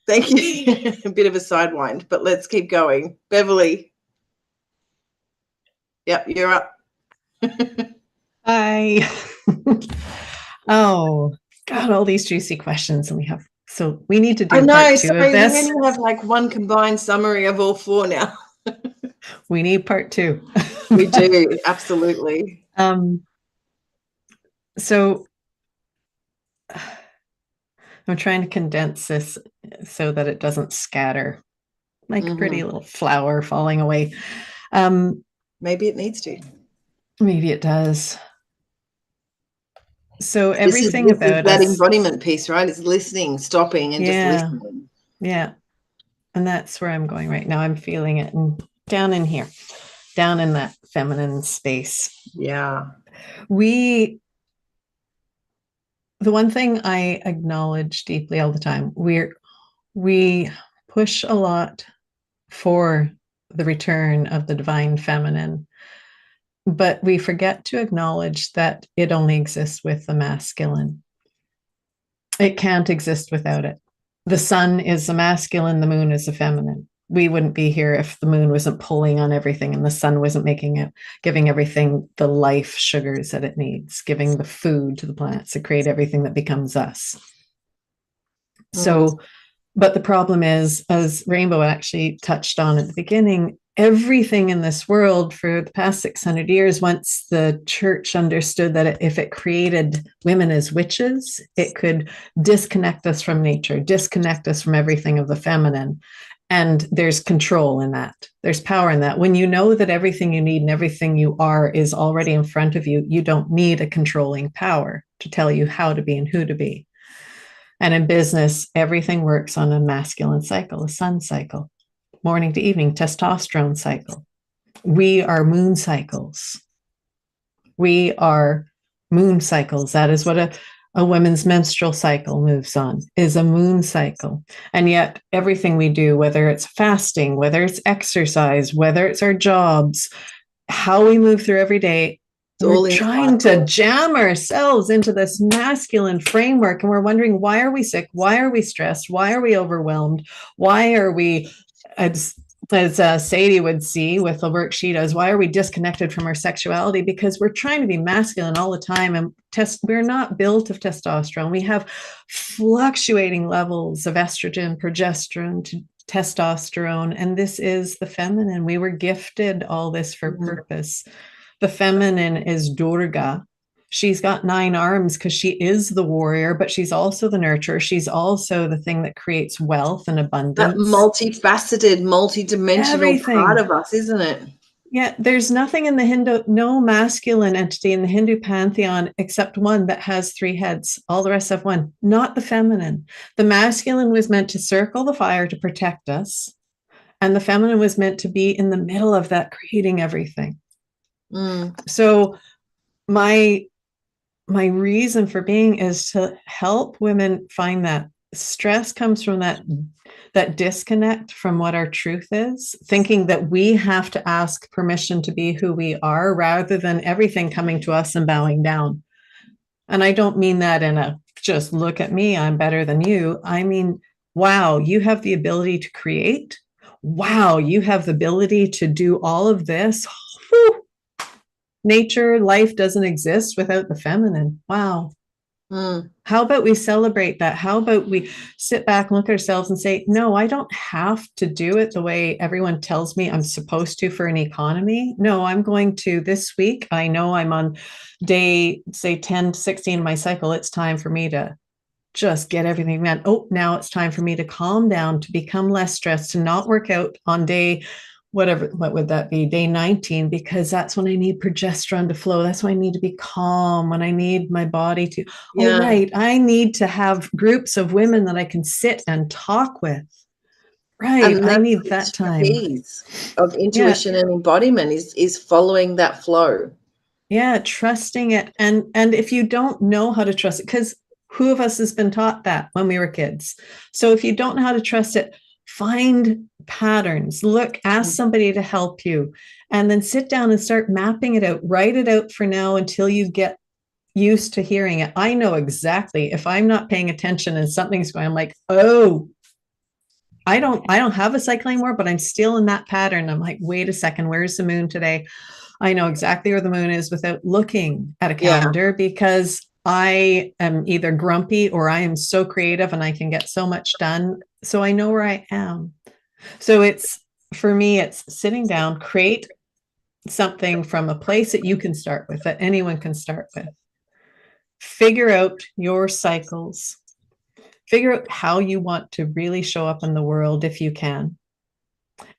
Thank you. A bit of a sidewind, but let's keep going. Beverly. Yep, you're up. Hi. Oh, God, all these juicy questions. And we need to do part 2 of this. We only have like one combined summary of all 4 now. We need part 2. We do, absolutely. So I'm trying to condense this so that it doesn't scatter like a pretty little flower falling away. Maybe it needs to. Maybe it does. So everything about that us, embodiment piece, right? It's listening, stopping, and just listening. Yeah. And that's where I'm going right now. I'm feeling it down in here, down in that feminine space. Yeah. The one thing I acknowledge deeply all the time, we push a lot for the return of the divine feminine, but we forget to acknowledge that it only exists with the masculine. It can't exist without it. The sun is a masculine, the moon is a feminine. We wouldn't be here if the moon wasn't pulling on everything and the sun wasn't giving everything the life sugars that it needs, giving the food to the plants to create everything that becomes us. So, but the problem is, as Rainbow actually touched on at the beginning, everything in this world for the past 600 years, once the church understood that if it created women as witches, it could disconnect us from nature, disconnect us from everything of the feminine. And there's control in that. There's power in that. When you know that everything you need and everything you are is already in front of you, you don't need a controlling power to tell you how to be and who to be. And in business, everything works on a masculine cycle, a sun cycle, morning to evening, testosterone cycle. We are moon cycles. We are moon cycles. That is what a woman's menstrual cycle moves on, is a moon cycle. And yet everything we do, whether it's fasting, whether it's exercise, whether it's our jobs, how we move through every day, we're trying to jam ourselves into this masculine framework. And we're wondering, why are we sick? Why are we stressed? Why are we overwhelmed? Why are we, as Saidi would see with the work she does, why are we disconnected from our sexuality? Because we're trying to be masculine all the time, and we're not built of testosterone. We have fluctuating levels of estrogen, progesterone, to testosterone, and this is the feminine. We were gifted all this for purpose. The feminine is Durga. She's got 9 arms because she is the warrior, but she's also the nurturer. She's also the thing that creates wealth and abundance. That multifaceted, multidimensional part of us, isn't it? Yeah, there's nothing in the Hindu, no masculine entity in the Hindu pantheon except one that has 3 heads. All the rest have 1, not the feminine. The masculine was meant to circle the fire to protect us, and the feminine was meant to be in the middle of that, creating everything. So my reason for being is to help women find that stress comes from that disconnect from what our truth is, thinking that we have to ask permission to be who we are rather than everything coming to us and bowing down. And I don't mean that in a just look at me, I'm better than you. I mean, wow, you have the ability to create. Wow, you have the ability to do all of this. Whew. Nature, life doesn't exist without the feminine. Wow. How about we celebrate that? How about we sit back and look at ourselves and say, no, I don't have to do it the way everyone tells me I'm supposed to for an economy. No, I'm going to this week. I know I'm on day, say 10 to 16 of my cycle. It's time for me to just get everything done. Oh, now it's time for me to calm down, to become less stressed, to not work out on day whatever, what would that be, day 19, because that's when I need progesterone to flow. That's when I need to be calm, when I need my body to, oh, right, I need to have groups of women that I can sit and talk with. Right, I need that time. Of intuition and embodiment is following that flow. Yeah, trusting it. And if you don't know how to trust it, because who of us has been taught that when we were kids? So if you don't know how to trust it, find patterns, ask somebody to help you, and then sit down and start mapping it out. Write it out for now until you get used to hearing it. I know exactly if I'm not paying attention and something's going, I'm like, oh, I don't have a cycle anymore, but I'm still in that pattern. I'm like, wait a second, where's the moon today? I know exactly where the moon is without looking at a calendar because I am either grumpy or I am so creative and I can get so much done. So I know where I am. So for me, it's sitting down, create something from a place that you can start with, that anyone can start with. Figure out your cycles. Figure out how you want to really show up in the world if you can.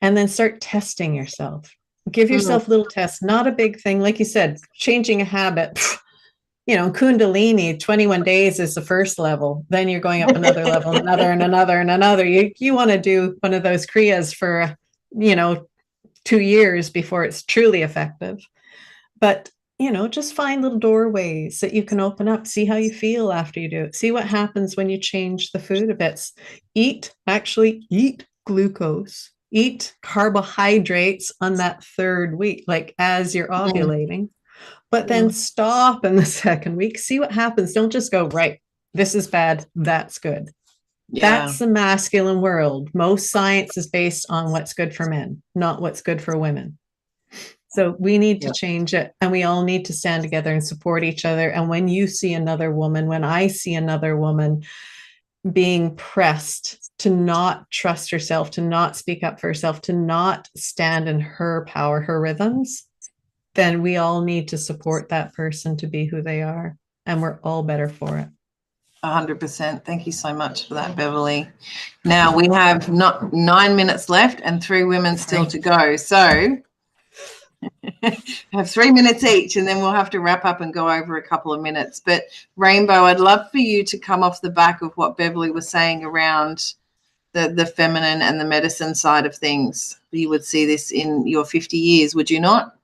And then start testing yourself. Give yourself little tests, not a big thing. Like you said, changing a habit. Kundalini, 21 days is the first level. Then you're going up another level, another and another and another. You want to do one of those Kriyas for, 2 years before it's truly effective. But, just find little doorways that you can open up. See how you feel after you do it. See what happens when you change the food a bit. Eat glucose. Eat carbohydrates on that 3rd week, like as you're ovulating. But then stop in the 2nd week, see what happens. Don't just go, right, this is bad, that's good. Yeah. That's the masculine world. Most science is based on what's good for men, not what's good for women. So we need to change it, and we all need to stand together and support each other. And when you see another woman, when I see another woman being pressed to not trust herself, to not speak up for herself, to not stand in her power, her rhythms, then we all need to support that person to be who they are. And we're all better for it. 100%. Thank you so much for that, Beverly. Now we have not 9 minutes left and 3 women still to go. So have 3 minutes each, and then we'll have to wrap up and go over a couple of minutes. But Rainbow, I'd love for you to come off the back of what Beverly was saying around the feminine and the medicine side of things. You would see this in your 50 years, would you not?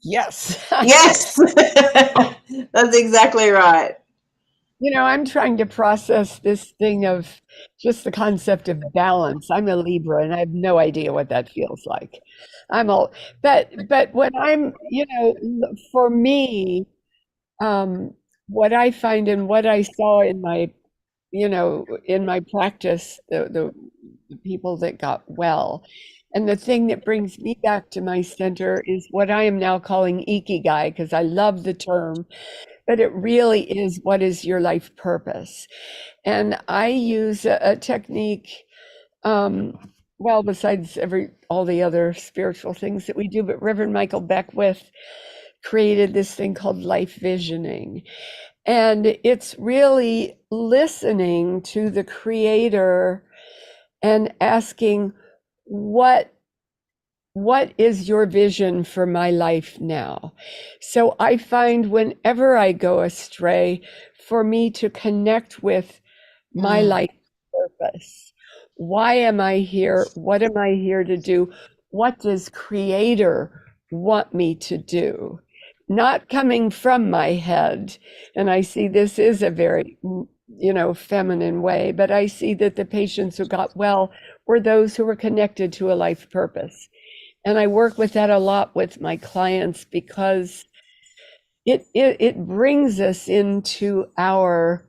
Yes. Yes. That's exactly right. You know, I'm trying to process this thing of just the concept of balance. I'm a Libra and I have no idea what that feels like. But when I'm, you know, for me, what I find and what I saw in my, you know, in my practice, the people that got well, and the thing that brings me back to my center is what I am now calling ikigai, because I love the term, but it really is, what is your life purpose? And I use a technique, well, besides all the other spiritual things that we do, but Reverend Michael Beckwith created this thing called life visioning. And it's really listening to the creator and asking, what is your vision for my life now? So I find whenever I go astray, for me to connect with my life purpose. Why am I here? What am I here to do? What does creator want me to do? Not coming from my head. And I see this is a very, you know, feminine way, but I see that the patients who got well were those who were connected to a life purpose. And I work with that a lot with my clients because it brings us into our,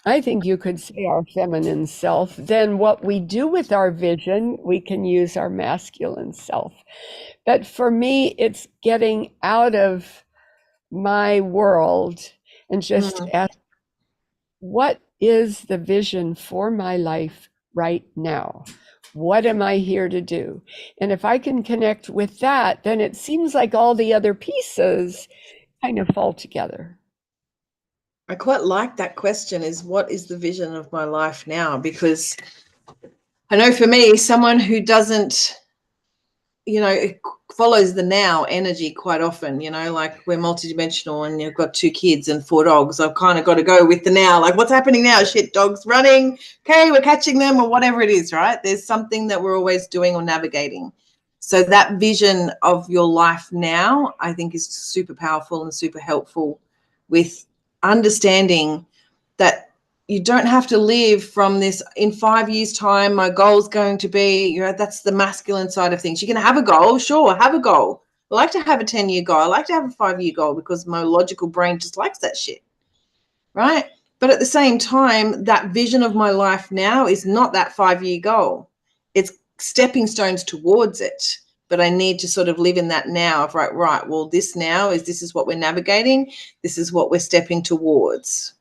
I think you could say, our feminine self. Then what we do with our vision, we can use our masculine self. But for me, it's getting out of my world and just ask, what is the vision for my life right now? What am I here to do? And if I can connect with that, then it seems like all the other pieces kind of fall together. I quite like that question, is what is the vision of my life now? Because I know for me, someone who doesn't, you know, it follows the now energy quite often, you know, like we're multidimensional and you've got 2 kids and 4 dogs. I've kind of got to go with the now, like what's happening now? Shit, dog's running. Okay, we're catching them, or whatever it is, right? There's something that we're always doing or navigating. So that vision of your life now, I think, is super powerful and super helpful with understanding that you don't have to live from this, in 5 years' time, my goal is going to be, you know, that's the masculine side of things. You can have a goal, sure, have a goal. I like to have a 10-year goal. I like to have a 5-year goal because my logical brain just likes that shit, right? But at the same time, that vision of my life now is not that 5-year goal. It's stepping stones towards it. But I need to sort of live in that now of, right, well, this is what we're navigating. This is what we're stepping towards.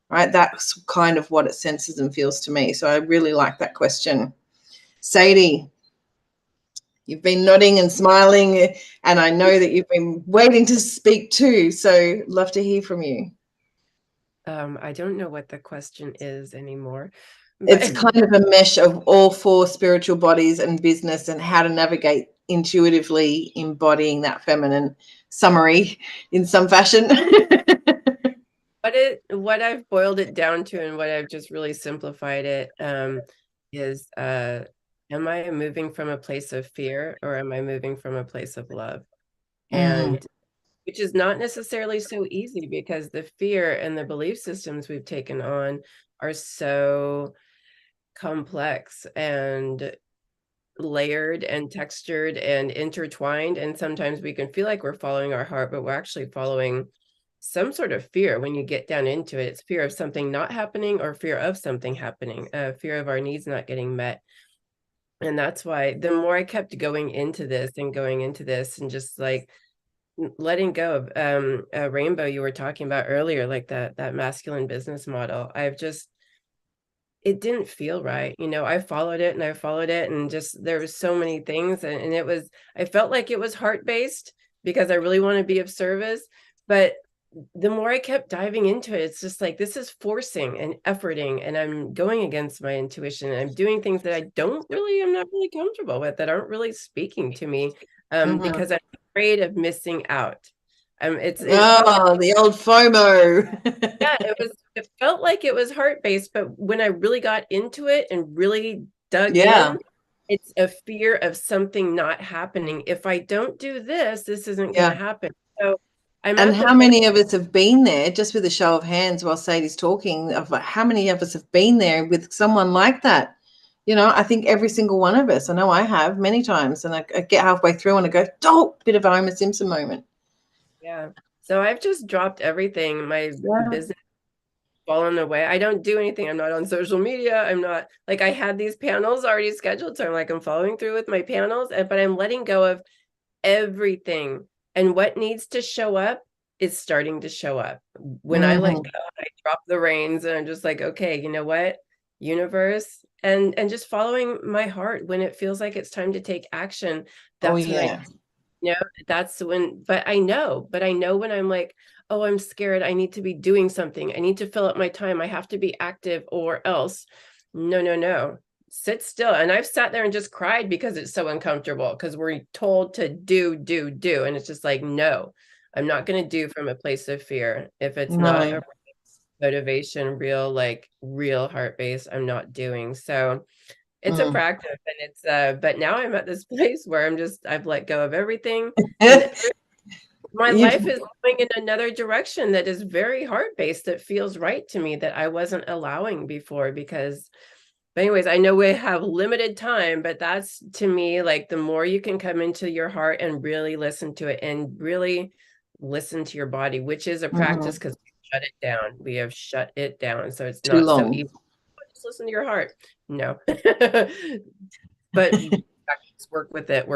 Right, that's kind of what it senses and feels to me. So I really like that question. Saidi, you've been nodding and smiling, and I know that you've been waiting to speak too. So love to hear from you. I don't know what the question is anymore. It's kind of a mesh of all 4 spiritual bodies and business, and how to navigate intuitively embodying that feminine summary in some fashion. What I've boiled it down to, and what I've just really simplified it, is am I moving from a place of fear, or am I moving from a place of love? And which is not necessarily so easy, because the fear and the belief systems we've taken on are so complex and layered and textured and intertwined. And sometimes we can feel like we're following our heart, but we're actually following some sort of fear. When you get down into it, it's fear of something not happening, or fear of something happening, fear of our needs not getting met. And that's why the more I kept going into this and just like letting go of Rainbow, you were talking about earlier, like that masculine business model, it didn't feel right. You know, I followed it and just, there was so many things, and I felt like it was heart-based because I really want to be of service, but the more I kept diving into it, it's just like, this is forcing and efforting, and I'm going against my intuition, and I'm doing things that I'm not really comfortable with, that aren't really speaking to me, because I'm afraid of missing out. The old FOMO. Yeah, it felt like it was heart-based, but when I really got into it and really dug in, it's a fear of something not happening. If I don't do this, this isn't going to happen. So and how many of us have been there, just with a show of hands while Sadi's talking, of how many of us have been there with someone like that? You know, I think every single one of us. I know I have many times, and I get halfway through and I go, oh, bit of a Homer Simpson moment. Yeah. So I've just dropped everything. My business fallen away. I don't do anything. I'm not on social media. I'm not, like, I had these panels already scheduled. So I'm like, I'm following through with my panels, but I'm letting go of everything. And what needs to show up is starting to show up. When I let go, I drop the reins, and I'm just like, okay, you know what, universe, and just following my heart when it feels like it's time to take action. That's that's when, but I know when I'm like, oh, I'm scared, I need to be doing something, I need to fill up my time, I have to be active, or else. No, sit still. And I've sat there and just cried because it's so uncomfortable, because we're told to do, and it's just like, no, I'm not going to do from a place of fear. If it's not a motivation, real heart-based, I'm not doing. So it's a practice, and it's but now I'm at this place where I've let go of everything. My life is going in another direction that is very heart-based, that feels right to me, that I wasn't allowing before. But anyways, I know we have limited time, but that's, to me, like, the more you can come into your heart and really listen to it, and really listen to your body, which is a practice, because we have shut it down. So it's not so easy. Just listen to your heart. No. But work with it.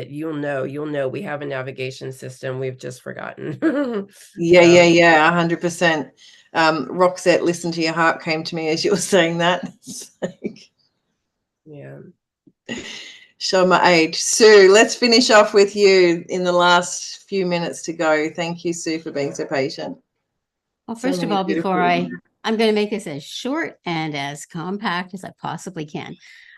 You'll know. We have a navigation system. We've just forgotten. 100%. Roxette, listen to your heart, came to me as you were saying that. Show my age. Sue, let's finish off with you in the last few minutes to go. Thank you, Sue, for being so patient. Well, first of all, before I'm going to make this as short and as compact as I possibly can.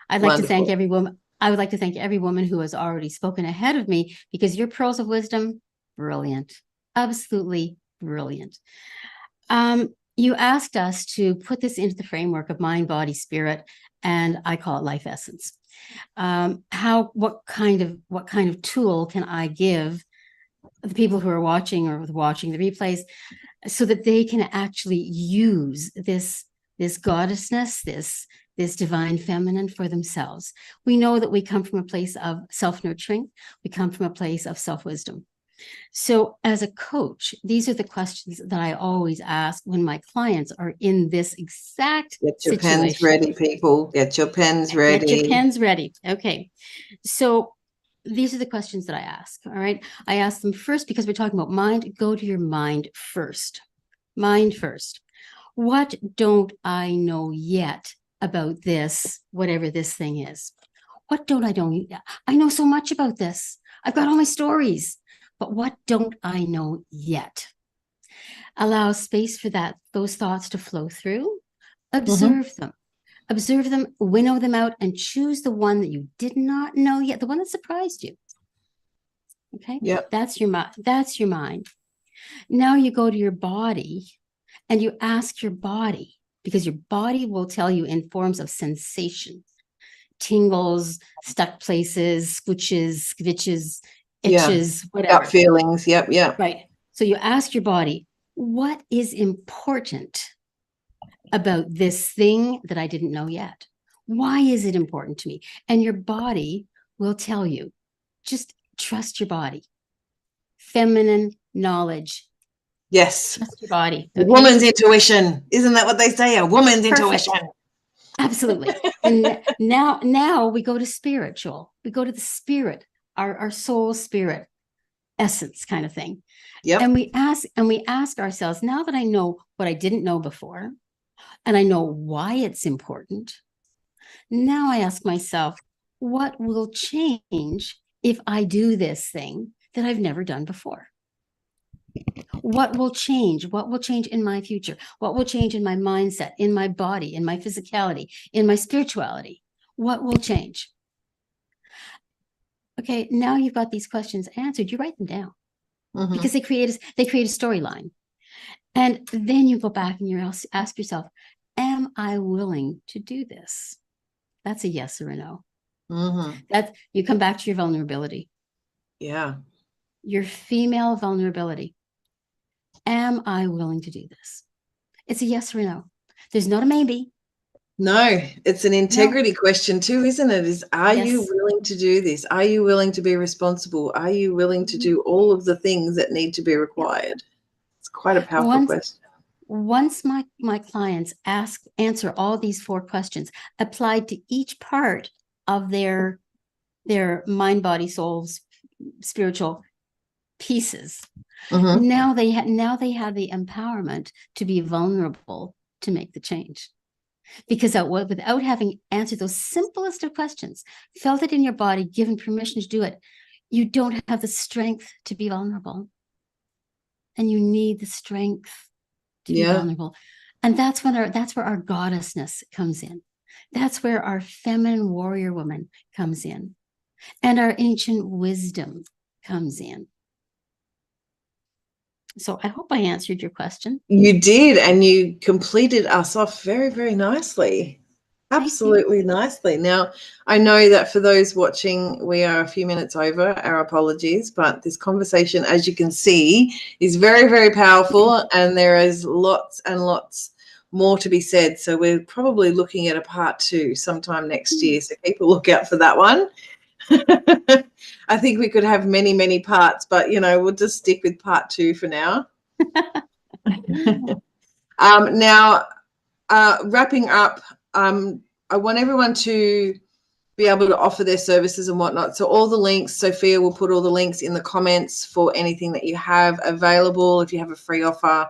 I'd like to thank every woman. I would like to thank every woman who has already spoken ahead of me, because your pearls of wisdom, brilliant, absolutely brilliant. You asked us to put this into the framework of mind, body, spirit, and I call it life essence. What kind of tool can I give the people who are watching or watching the replays, so that they can actually use this goddessness, this divine feminine for themselves? We know that we come from a place of self-nurturing. We come from a place of self-wisdom. So as a coach, these are the questions that I always ask when my clients are in this exact Get your situation. pens ready, people. Get your pens ready. Get your pens ready. Okay. So these are the questions that I ask. All right. I ask them first, because we're talking about mind. Go to your mind first. Mind first. What don't I know yet about this, whatever this thing is? What don't I know? I know so much about this. I've got all my stories, but what don't I know yet? Allow space for those thoughts to flow through. Observe them. Observe them, winnow them out, and choose the one that you did not know yet, the one that surprised you. Okay? Yeah. That's your mind. Now you go to your body and you ask your body, because your body will tell you in forms of sensation, tingles, stuck places, squitches, skvitches, itches, whatever. Gut feelings. Yep. Right. So you ask your body, what is important about this thing that I didn't know yet? Why is it important to me? And your body will tell you. Just trust your body. Feminine knowledge. Yes. Trust your body. Okay? Woman's intuition. Isn't that what they say? A woman's intuition. Absolutely. And now we go to spiritual. We go to the spirit, our soul spirit essence kind of thing. Yep. And we ask ourselves, now that I know what I didn't know before, and I know why it's important, now I ask myself, what will change if I do this thing that I've never done before? What will change? What will change in my future? What will change in my mindset, in my body, in my physicality, in my spirituality? What will change? Okay, now you've got these questions answered. You write them down because they create a storyline. And then you go back and you ask yourself, am I willing to do this? That's a yes or a no. That you come back to your vulnerability. Yeah. Your female vulnerability. Am I willing to do this? It's a yes or a no. There's not a maybe. No, it's an integrity question too, isn't it? Are you willing to do this? Are you willing to be responsible? Are you willing to do all of the things that need to be required? It's quite a powerful question. Once my clients answer all these 4 questions applied to each part of their mind, body, souls, spiritual pieces, now they have the empowerment to be vulnerable to make the change. Because without having answered those simplest of questions, felt it in your body, given permission to do it, you don't have the strength to be vulnerable. And you need the strength to be vulnerable. And that's where our goddessness comes in. That's where our feminine warrior woman comes in. And our ancient wisdom comes in. So I hope I answered your question. You did, and you completed us off very, very nicely. Absolutely nicely. Now, I know that for those watching, we are a few minutes over. Our apologies, but this conversation, as you can see, is very, very powerful, and there is lots and lots more to be said. So we're probably looking at a part 2 sometime next year. So keep a lookout for that one. I think we could have many, many parts, but, we'll just stick with part 2 for now. Now, wrapping up, I want everyone to be able to offer their services and whatnot. So all the links, Sophia will put all the links in the comments for anything that you have available. If you have a free offer,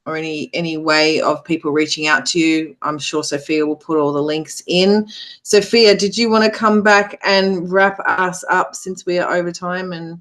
or any way of people reaching out to you, I'm sure Sophia will put all the links in. Sophia, did you want to come back and wrap us up since we are over time? And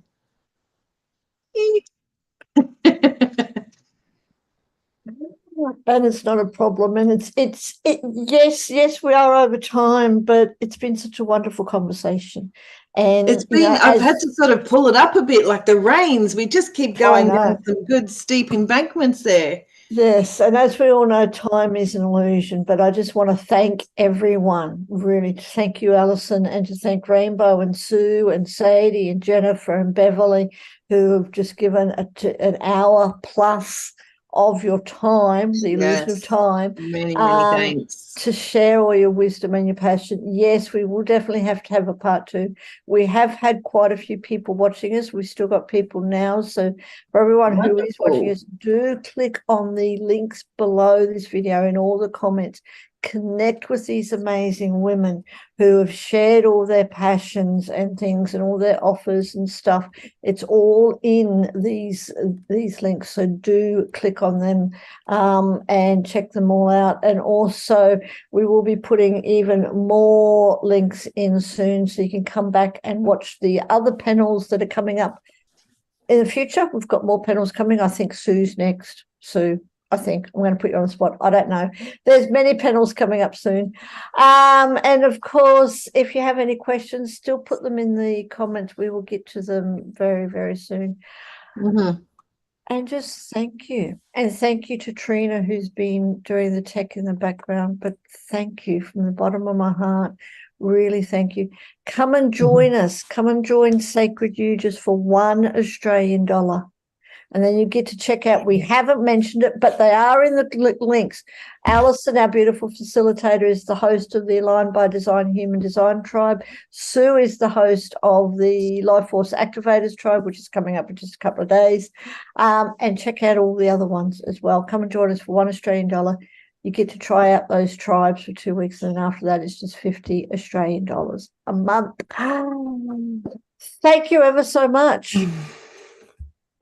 and it's not a problem, and yes, we are over time, but it's been such a wonderful conversation. And it's been, I've had to sort of pull it up a bit, like the rains. We just keep going down some good steep embankments there. Yes, and as we all know, time is an illusion, but I just want to thank everyone, really, to thank you, Allison, and to thank Rainbow and Sue and Saidi and Jennifer and Beverly, who have just given an hour plus of your time, the illusion of time, many thanks, to share all your wisdom and your passion. Yes, we will definitely have to have a part 2. We have had quite a few people watching us. We've still got people now. So for everyone who is watching us, do click on the links below this video in all the comments. Connect with these amazing women who have shared all their passions and things and all their offers and stuff. It's all in these links, so do click on them and check them all out. And also we will be putting even more links in soon, so you can come back and watch the other panels that are coming up in the future. We've got more panels coming. I think Sue's next. Sue, I think I'm going to put you on the spot. I don't know. There's many panels coming up soon. And of course, if you have any questions, still put them in the comments. We will get to them very, very soon. And just thank you. And thank you to Trina, who's been doing the tech in the background. But thank you from the bottom of my heart. Really, thank you. Come and join us. Come and join SacredU just for $1 Australian. And then you get to check out, we haven't mentioned it, but they are in the links. Allison, our beautiful facilitator, is the host of the Aligned by Design Human Design Tribe. Sue is the host of the Life Force Activators Tribe, which is coming up in just a couple of days. And check out all the other ones as well. Come and join us for $1 Australian. You get to try out those tribes for 2 weeks, and then after that, it's just $50 Australian a month. Thank you ever so much.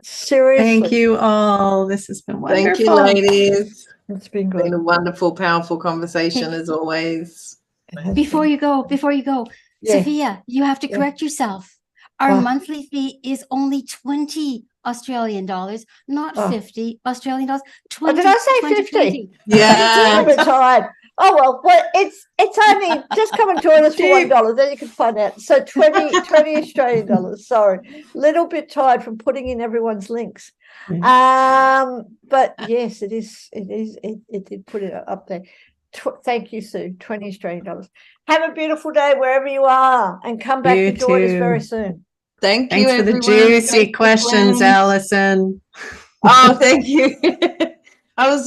Seriously. Thank you all. This has been wonderful. Thank you, ladies. It's been good. It's been a wonderful, powerful conversation as always. Before you go, Sophia, you have to correct yourself. Our monthly fee is only $20 Australian dollars, not Oh. 50 Australian dollars. Oh, did I say 50? Yeah. Damn it, tired. Oh well, it's only just come and join us for $1. Then you can find out. So 20 Australian dollars. Sorry, little bit tired from putting in everyone's links. But yes, it did put it up there. Thank you, Sue. 20 Australian dollars. Have a beautiful day wherever you are, and come back You to join us too. very soon. Thank you, Thanks for the everyone. juicy questions, Allison. Oh, thank you. I was